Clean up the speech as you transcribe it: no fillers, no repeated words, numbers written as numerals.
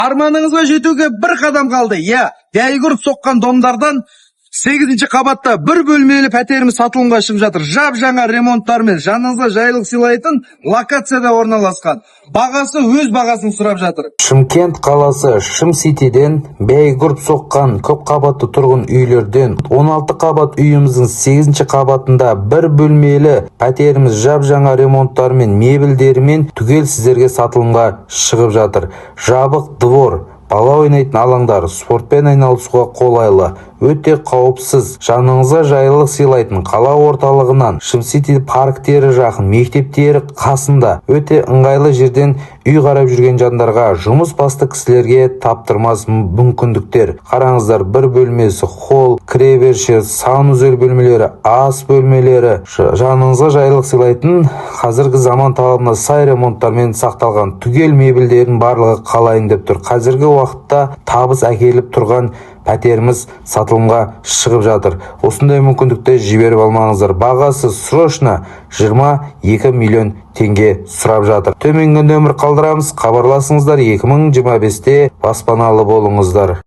Арманыңызға жетуге бір қадам қалды. Дәйгі ұрып соққан домдардан 8-ші қабатта бір бөлмелі пәтеріміз сатылымға шығып жатыр. Жап жаңа ремонттармен жаныңызға жайлылық сыйлайтын локацияда орналасқан. Бағасы өз бағасын сұрап жатыр. Шымкент қаласы Шым Ситиден бәйгі ұрып соққан көп қабатты тұрғын үйлерден 16 қабат үйіміздің 8-ші қабатында бір бөлмелі пәтеріміз жап жаңа ремонттармен, мебельдерімен түгел сіздерге сатылымға шығып жатыр. Жабық двор, бала ойнайтын алаңдар, спортпен айналысуға қолайлы, өте қауіпсіз, жаныңызға жайлылық сыйлайтын қала орталығынан Шым Сити парктері жақын, мектептері қасында, өте ыңғайлы жерден үй қарап жүрген жандарға, жұмыс басты кісілерге таптырмас мүмкіндіктер. Қараңыздар, бір бөлмесі, холл, кіреберші, санузел бөлмелері, ас бөлмелері, жаныңызға жайлылық сыйлайтын қазіргі заман талабына сай ремонттармен сақталған түгел мебельдердің барлығы қалайын деп тұр. Қазіргі уақытта табыс әкеліп тұрған пәтеріміз сатылымға шығып жатыр. Осындай мүмкіндікті жіберіп алмаңыздар. Бағасы срочно 22 миллион теңге сұрап жатыр. Төменгі нөмір қалдырамыз, хабарласыңыздар. 2025-те баспаналы болыңыздар.